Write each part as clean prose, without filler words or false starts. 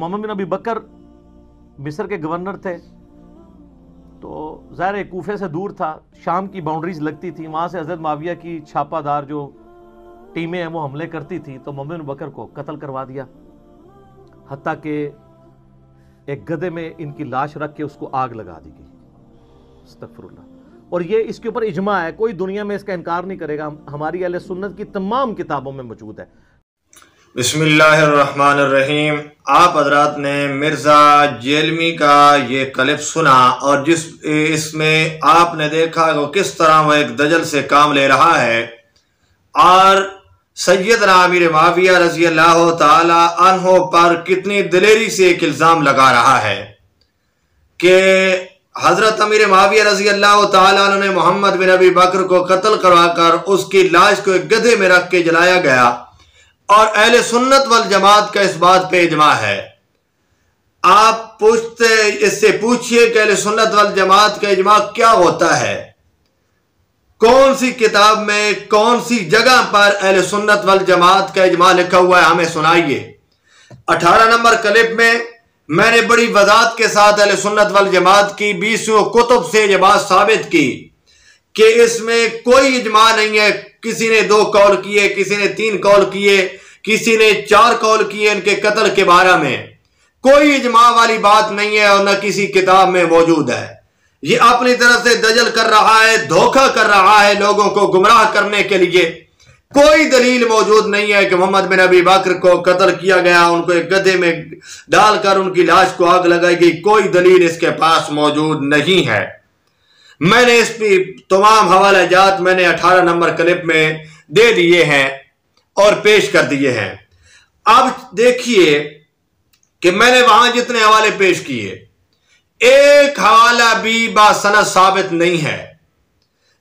محمد بن ابی بکر مصر کے گورنر تھے، تو ظاہر کوفے سے دور تھا، شام کی باؤنڈریز لگتی تھی، وہاں سے حضرت معاویہ کی چھاپہ دار جو ٹیمیں ہیں وہ حملے کرتی تھی، تو محمد بن بکر کو قتل کروا دیا، حتیٰ کہ ایک گدھے میں ان کی لاش رکھ کے اس کو آگ لگا دی گئی۔ استغفر اللہ۔ اور یہ اس کے اوپر اجماع ہے، کوئی دنیا میں اس کا انکار نہیں کرے گا، ہماری اہل سنت کی تمام کتابوں میں موجود ہے۔ بسم اللہ الرحمن الرحیم۔ آپ حضرات نے مرزا جیلمی کا یہ کلپ سنا، اور اس میں آپ نے دیکھا کہ کس طرح وہ ایک دجل سے کام لے رہا ہے، اور سیدنا امیر معاویہ رضی اللہ تعالی عنہ پر کتنی دلیری سے ایک الزام لگا رہا ہے کہ حضرت امیر معاویہ رضی اللہ تعالی عنہ نے محمد بن ابی بکر کو قتل کروا کر اس کی لاش کو ایک گدھے میں رکھ کے جلایا گیا، اور اہل سنت والجماعت کا اس بات پہ اجماع ہے۔ آپ اس سے پوچھئے کہ اہل سنت والجماعت کا اجماع کیا ہوتا ہے، کون سی کتاب میں کون سی جگہ پر اہل سنت والجماعت کا اجماع لکھا ہوا ہے، ہمیں سنائیے۔ 18 نمبر کلپ میں میں نے بڑی وضاحت کے ساتھ اہل سنت والجماعت کی 20 کتب سے یہ بات ثابت کی کہ اس میں کوئی اجماع نہیں ہے، کسی نے 2 قول کیے، کسی نے 3 قول کیے، کسی نے 4 قول کیے ان کے قتل کے بارے میں، کوئی اجماع والی بات نہیں ہے، اور نہ کسی کتاب میں موجود ہے۔ یہ اپنی طرف سے دجل کر رہا ہے، دھوکہ کر رہا ہے لوگوں کو گمراہ کرنے کے لیے۔ کوئی دلیل موجود نہیں ہے کہ محمد بن ابی بکر کو قتل کیا گیا، ان کو ایک گدھے میں ڈال کر ان کی لاش کو آگ لگائی گئی، کوئی دلیل اس کے پاس موجود نہیں ہے۔ میں نے اس پہ تمام حوالہ جات میں نے 18 نمبر کلپ میں دے دیے ہیں اور پیش کر دیے ہیں۔ اب دیکھیے کہ میں نے وہاں جتنے حوالے پیش کیے، ایک حوالہ بھی باسند ثابت نہیں ہے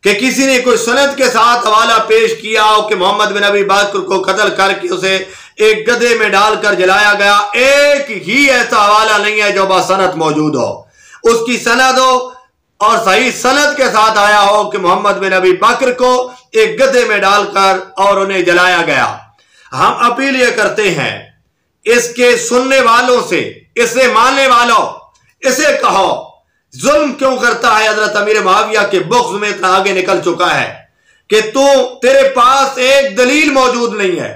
کہ کسی نے کوئی سند کے ساتھ حوالہ پیش کیا ہو کہ محمد بن ابی بکر کو قتل کر کے اسے ایک گدھے میں ڈال کر جلایا گیا۔ ایک ہی ایسا حوالہ نہیں ہے جو باسند موجود ہو، اس کی سند ہو اور صحیح سند کے ساتھ آیا ہو کہ محمد بن ابی بکر کو ایک گدھے میں ڈال کر اور انہیں جلایا گیا۔ ہم اپیل یہ کرتے ہیں اس کے سننے والوں سے، اسے ماننے والوں، اسے کہو ظلم کیوں کرتا ہے حضرت امیر معاویہ کے بغض میں اتنا آگے نکل چکا ہے کہ تیرے پاس ایک دلیل موجود نہیں ہے،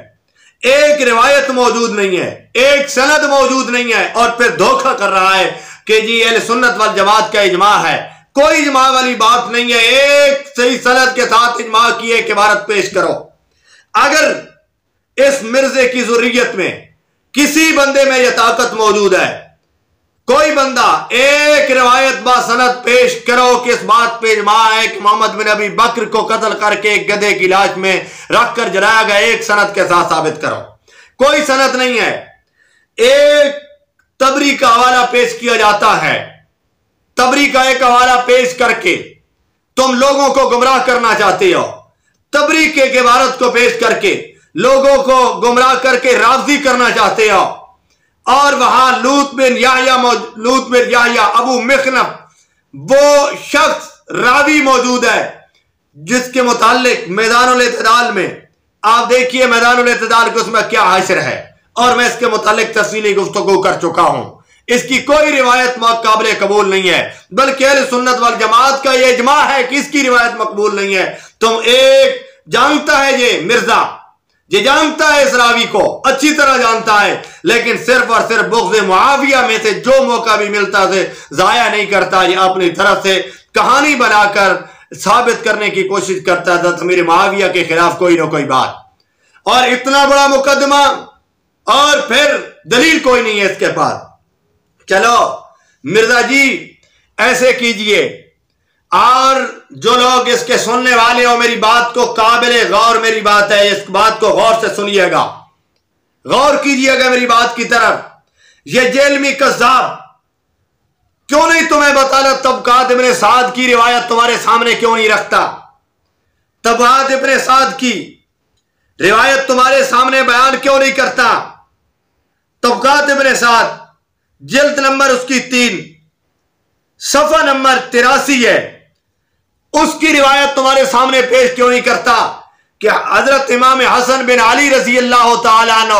ایک روایت موجود نہیں ہے، ایک سند موجود نہیں ہے، اور پھر دھوکہ کر رہا ہے کہ جی اہل سنت والجماعت کا اجماع ہے۔ کوئی اجماع والی بات نہیں ہے، ایک صحیح سند کے ساتھ اجماع کی ایک عبارت پیش کرو۔ اگر اس مرزے کی ذریت میں کسی بندے میں یہ طاقت موجود ہے، کوئی بندہ ایک روایت با سند پیش کرو کہ اس بات پہ اجماع ہے کہ محمد بن ابی بکر کو قتل کر کے ایک گدھے کی لاش میں رکھ کر جلایا گیا، ایک سند کے ساتھ ثابت کرو۔ کوئی سند نہیں ہے۔ ایک تبری کا حوالہ پیش کیا جاتا ہے، تبری کا ایک حوالہ پیش کر کے تم لوگوں کو گمراہ کرنا چاہتے ہو، تبری کے عبارت کو پیش کر کے لوگوں کو گمراہ کر کے راضی کرنا چاہتے ہو، اور وہاں لوط بن یحییٰ ابو مخنف وہ شخص راوی موجود ہے جس کے متعلق میدان الاعتدال میں آپ دیکھیے، میدان الاعتدال کے اس میں کیا حشر ہے، اور میں اس کے متعلق تفصیلی گفتگو کر چکا ہوں۔ اس کی کوئی روایت قابل قبول نہیں ہے، بلکہ اہل سنت والجماعت کا یہ اجماع ہے کہ اس کی روایت مقبول نہیں ہے۔ تم ایک جانتا ہے یہ مرزا، یہ جانتا ہے اس راوی کو اچھی طرح جانتا ہے، لیکن صرف اور صرف بغض معاویہ میں سے جو موقع بھی ملتا ہے ضائع نہیں کرتا، یہ اپنی طرف سے کہانی بنا کر ثابت کرنے کی کوشش کرتا ہے حضرت امیر معاویہ کے خلاف کوئی نہ کوئی بات، اور اتنا بڑا مقدمہ اور پھر دلیل کوئی نہیں ہے اس کے پاس۔ چلو مرزا جی ایسے کیجئے، اور جو لوگ اس کے سننے والے ہو میری بات کو قابل غور، میری بات ہے، اس بات کو غور سے سنیے گا، غور کیجئے گا میری بات کی طرف۔ یہ جیلمی کذاب کیوں نہیں تمہیں بتانا طبقات ابن سعد کی روایت تمہارے سامنے کیوں نہیں رکھتا؟ طبقات ابن سعد کی روایت تمہارے سامنے بیان کیوں نہیں کرتا؟ طبقات ابن سعد جلد نمبر اس کی 3 صفحہ نمبر 83 ہے، اس کی روایت تمہارے سامنے پیش کیوں نہیں کرتا کہ حضرت امام حسن بن علی رضی اللہ تعالیٰ عنہ